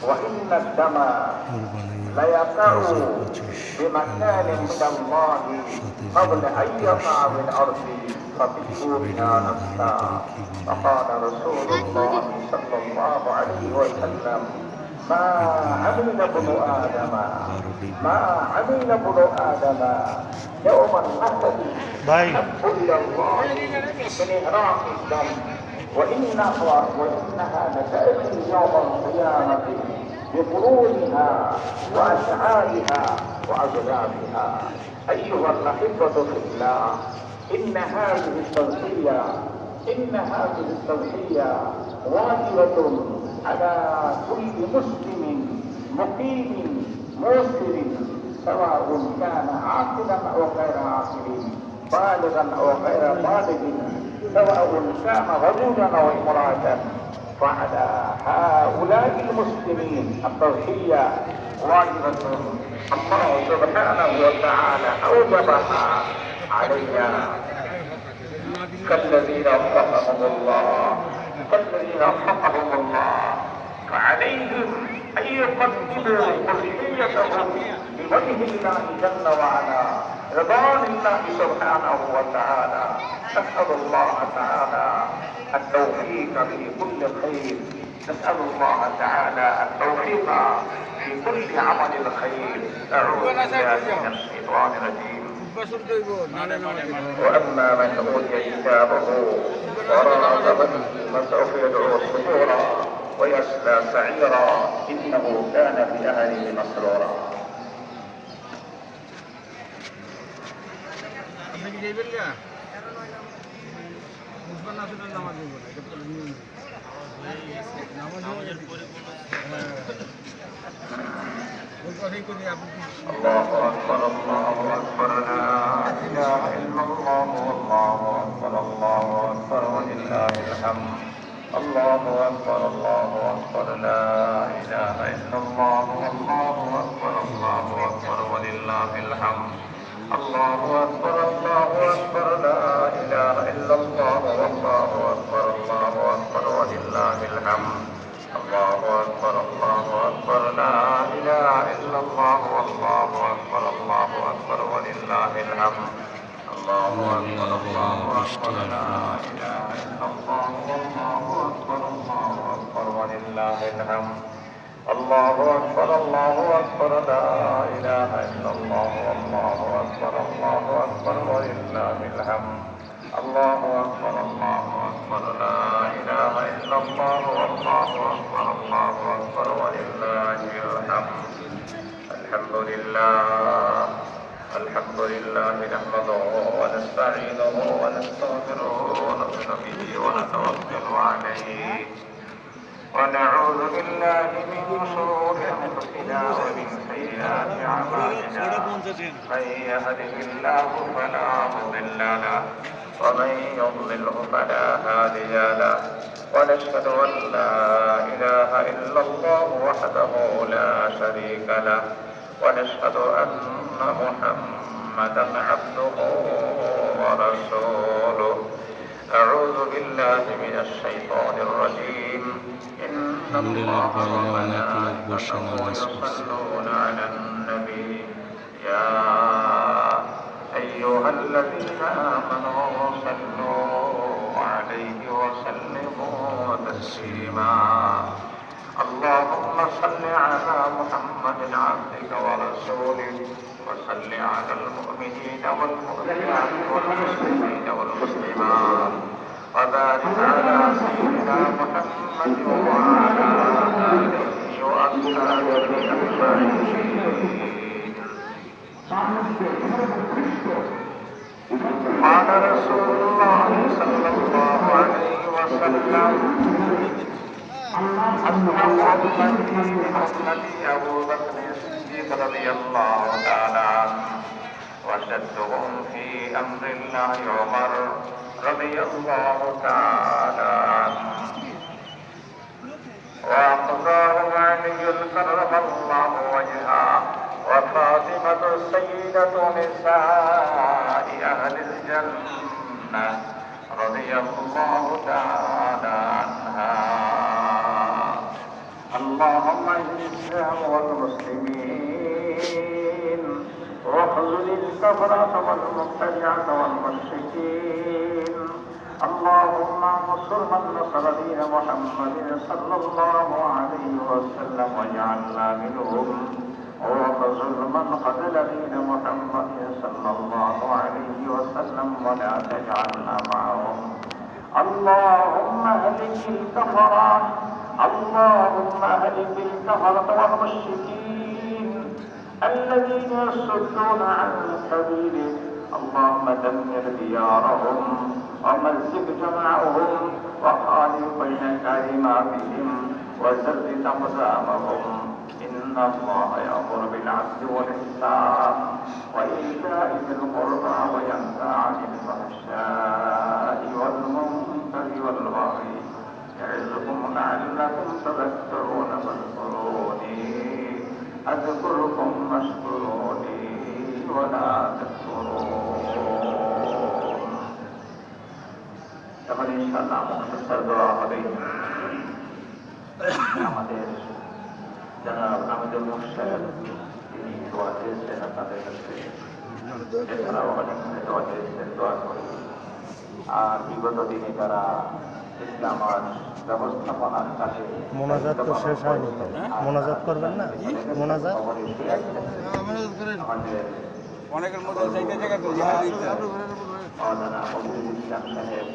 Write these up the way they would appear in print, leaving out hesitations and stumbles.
وإن الدم ليقع بمكان من الله قبل أن يقع بالأرض فبدوا بها نفسا. فقال رسول الله صلى الله عليه وسلم: ما عمل ابن آدم يوم الأحد أحب إلى الله من إهراق الدم وإنها لتأتي يوم القيامة بقرونها وأشعارها وأضلافها. أيها الأحبة في الله، إن هذه التضحية واجبة على كل مسلم مقيم موسر، سواء كان عاقلا أو غير عاقل، بالغا أو غير بالغ، سواء كان رجلا أو امرأة. فعلى هؤلاء المسلمين التضحية واجبة، الله سبحانه وتعالى أوجبها علينا، كالذين وفقهم الله، فعليهم أن يقدموا تضحيتهم بوجه الله جل وعلا، رضوان الله سبحانه وتعالى. نسأل الله تعالى التوفيق في كل خير، نسأل الله تعالى التوفيق في كل عمل خير. أعوذ بالله من الشيطان الرجيم. وأما من أوتي كتابه وراء ظهره فسوف يدعو ثبورا ويصلى سعيرا إنه كان في أهله مسرورا. الله أكبر الله أكبر لا إله إلا الله والله أكبر الله أكبر ولله الحمد. الله أكبر الله أكبر لا إله إلا الله والله أكبر الله أكبر ولله الحمد. الله أكبر الله أكبر لا إله إلا الله والله أكبر الله أكبر ولله الحمد. الله أكبر الله أكبر لا إله إلا الله والله أكبر الله أكبر ولله الحمد. الله أكبر الله أكبر لا إله إلا الله والله أكبر الله أكبر ولله الحمد. الله أكبر الله أكبر لا إله إلا الله والله أكبر الله أكبر ولله الحمد. الله أكبر الله أكبر لا إله إلا الله والله أكبر الله أكبر ولله الحمد. الحمد لله نحمده ونستعينه ونستغفره ونؤمن به ونتوكل عليه ونعوذ بالله من شرور أنفسنا ومن سيئات أعمالنا. من يهده الله فلا مضل له ومن يضلله فلا هادي له، ونشهد أن لا إله إلا الله وحده لا شريك له، ونشهد أن محمدا عبده ورسوله. أعوذ بالله من الشيطان الرجيم. إن الله وملائكته يصلون على النبي يا أيها الذين آمنوا صلوا عليه وسلموا تسليما. اللهم صل على محمد عبدك ورسولك، وصل على المؤمنين والمؤمنات والمسلمين والمسلمات، وبارك على سيدنا محمد وعلى آله وأصحابه أجمعين. قال رسول الله صلى الله عليه وسلم: أصحاب أمتي أبو بكر الصديق رضي الله تعالى عنه، وأشدهم في أمر الله عمر رضي الله تعالى عنه، وأقضاهم علي كرم الله وجهه، وفاطمة سيدة نساء أهل الجنة رضي الله تعالى عنها. اللهم اعز الإسلام والمسلمين واخذل الكفرة والمبتدعة والمشركين. اللهم انصر من نصر دين محمد صلى الله عليه وسلم واجعلنا منهم، واخذل من خذل دين محمد صلى الله عليه وسلم ولا تجعلنا معهم. اللهم اهلك الكفرة، اللهم اهلك الكفرة والمشركين الذين يصدون عن سبيلك. اللهم دمر ديارهم ومزق جمعهم وخالف بين كلماتهم وزرد أقدامهم. إن الله يأمر بالعدل والإحسان وإيتاء ذي القربى وينهى عن الفحشاء والمنكر والبغي يعظكم لعلكم تذكرون. فاذكروني أذكركم واشكروني ولا تكفرون. এখন ইনশাআল্লাহ মুখতাসার দোয়া হবে। আমাদের যারা আমাদের মুর্শিদ তিনি দোয়া দিয়েছেন আপনাদের কাছে, এছাড়াও অনেকখানে দোয়া দিয়েছেন, দোয়া করি। আর বিগত দিনে যারা ইসলামের ব্যবস্থাপনার কাজে মোনাজাত তো শেষ হয়নি, তো মোনাজাত করবেন না? মোনাজাত আমাদের অনেকের মধ্যে জায়গা তো মাওলানা মফিজুল ইসলাম সাহেব,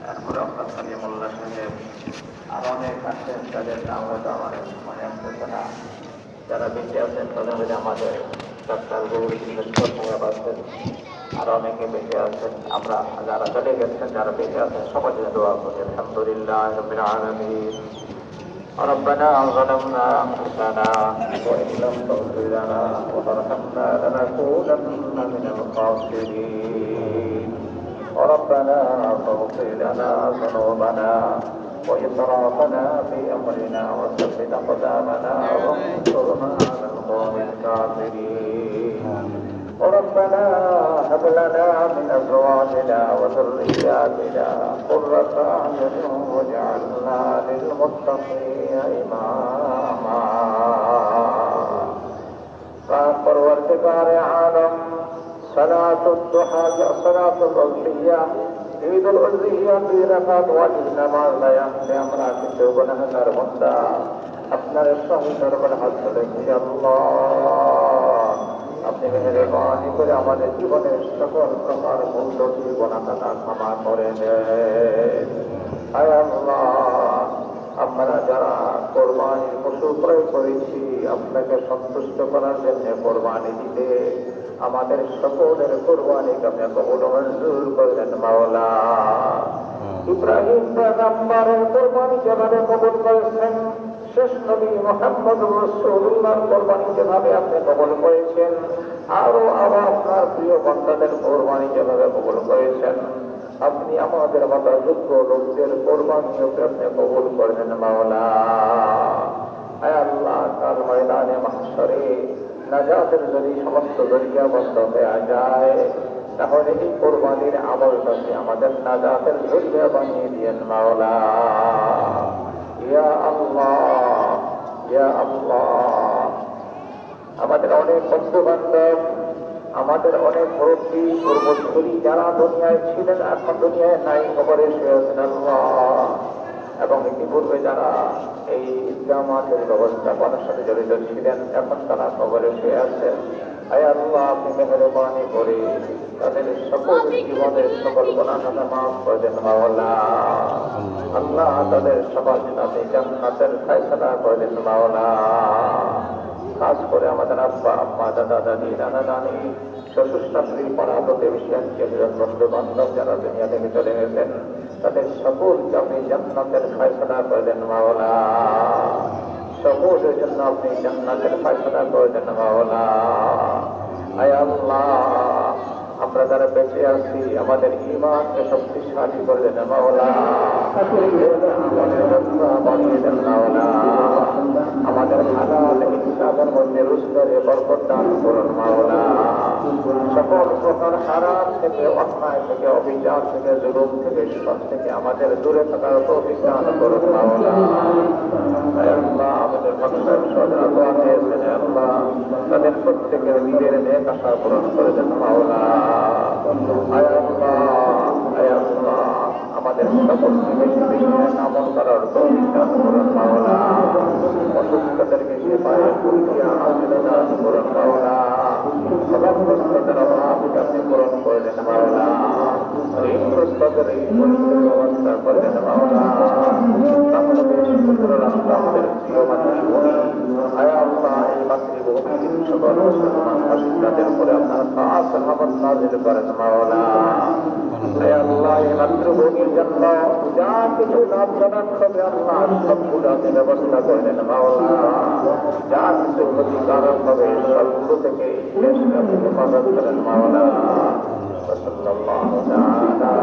তারপরে অর্থাৎ মোল্লা সাহেব, আর অনেক আছেন যাদের নাম হয়তো আমার মনে আসতেছে না। যারা বেঁচে আছেন তাদের মধ্যে আমাদের ডাক্তার গৌরী সাহেব আছেন, আর অনেকে বেঁচে আছেন। আমরা যারা চলে গেছেন, যারা বেঁচে আছেন সবার জন্য দোয়া করি। আলহামদুলিল্লাহ রাব্বিল আলামিন। ربنا ظلمنا أنفسنا وإن لم تغفر لنا وترحمنا لنكونن من الخاسرين. ربنا فاغفر لنا ذنوبنا وإسرافنا في أمرنا وثبت أقدامنا وانصرنا على القوم الكافرين. ربنا هب لنا من أزواجنا وذرياتنا قرة أعين واجعلنا للمتقين إماما. پروردگار عالم، صلاة الضحى صلاة الضحية عيد الأضحية 2 রাকাত ওয়াজিব নামাজ আদায়ে আমরা কিছু গুনাহগার বান্দা আপনার সহিত দরবারে হাত তুলেছি। আল্লাহ আপনি মেহেরবানি করে আমাদের জীবনের সকল প্রকার ভুল ত্রুটি গুনাহ ক্ষমা করে দেন। আয় আল্লাহ, আমরা যারা কোরবানির পশু ক্রয় করেছি আপনাকে সন্তুষ্ট করার জন্য কোরবানি দিতে, আমাদের সকলের কোরবানিকে আপনি কবুল মঞ্জুর করলেন মাওলা। ইব্রাহিম পয়গম্বরের কোরবানি যেভাবে কবুল করেছেন, শেষ নবী মুহাম্মদ রাসূলুল্লাহর কোরবানি যেভাবে আপনি কবুল করেছেন, আরো আপনার প্রিয় বান্দাদের কোরবানি যেভাবে কবুল করেছেন, আপনি আমাদের মতো যোগ্য লোকদের কোরবানিও আপনি কবুল করেন মাওলা। আয় আল্লাহ, কাল ময়দানে মাহশরে নাজাতের যদি সমস্ত দরিয়া বন্ধ হয়ে যায়, তাহলে এই কোরবানির আমলটাকে আমাদের নাজাতের জরিয়া বানিয়ে দিয়েন মাওলা। ইয়া আল্লাহ, ইয়া আল্লাহ, আমাদের অনেক বন্ধু বান্ধব, আমাদের অনেক মুরব্বী পূর্বসূরি যারা দুনিয়ায় ছিলেন এখন দুনিয়ায় নাই, কবরে শুয়েছেন আল্লাহ। এবং ইতিপূর্বে যারা এই জামাতের ব্যবস্থাপনার সাথে জড়িত ছিলেন এখন তারা কবরে শুয়ে আছেন। আয় আল্লাহ, আপনি মেহেরবানি করে তাদের সকল জীবনের সকল গুনাহ মাফ করে দেন মাওলা। আল্লাহ, তাদের সবার জন্য আপনি জান্নাতের ফয়সালা করে দেন মাওলা। খাস করে আমাদের আব্বা আম্মা, দাদা দাদি, নানা নানি, শ্বশুর শাশুড়ি, পাড়া প্রতিবেশী, আত্মীয়স্বজন, বন্ধু বান্ধব যারা দুনিয়া থেকে চলে গেছেন, তাদের সকলকে আপনি জান্নাতের ফয়সালা করে দেন মাওলা। সকলের জন্য আপনি জান্নাতের ফয়সালা করে দেন মাওলা। আয় আল্লাহ, আমরা যারা বেঁচে আছি আমাদের ঈমানকে শক্তিশালী করে দেন মাওলা। বানিয়ে দেন মাওলা। আমাদের হালাল ইনসাফের মধ্যে রুজগারে বরকত দান করুন মাওলা। সকল প্রকার হারাম থেকে, অন্যায় থেকে, অবিচার থেকে, জুলুম থেকে, সব থেকে আমাদের দূরে থাকার তৌফিক দান করুন মাওলা। আয় আল্লাহ, দোয়া চেয়েছেন আল্লাহ তাদের প্রত্যেকের নিজের নেক আশা পূরণ করে দেন মাওলা। আয় আল্লাহ, আয় আল্লাহ, আমাদের সকলকে বেশি বেশি আমল করার তৌফিক দান করুন মাওলা। অসুস্থতাদেরকে সেবায় কুলিয়া আমিল দান করুন মাওলা। সবাবগ্রস্তদের অভাবকে আপনি পূরণ করে দেন মাওলা। ঋণগ্রস্তদের এই পরিস্থিতির ব্যবস্থা করে দেন মাওলা। বাংলাদেশ পুত্ররা আমাদের প্রিয় মাতৃভূমি, আয় আল্লাহ এই মাতৃভূমির সকল মুসলমান বাসিন্দাদের উপরে আপনার খাস রহমত নাযিল করেন মাওলা। আয় আল্লাহ এই মাতৃভূমির জন্য যা কিছু লাভজনক হবে আল্লাহ সবগুলো আপনি ব্যবস্থা করে দেন মাওলা। যা কিছু ক্ষতিকারক হবে সবগুলো থেকে দেশকে আপনি হেফাজত করেন মাওলা। وصلى الله تعالى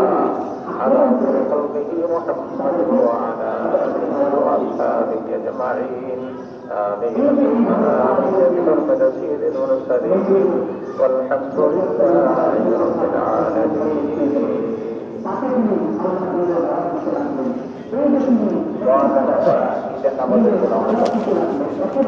على خير خلقه محمد وعلى آله وأصحابه أجمعين. آمين آمين برحمة سيد المرسلين والحمد لله رب العالمين.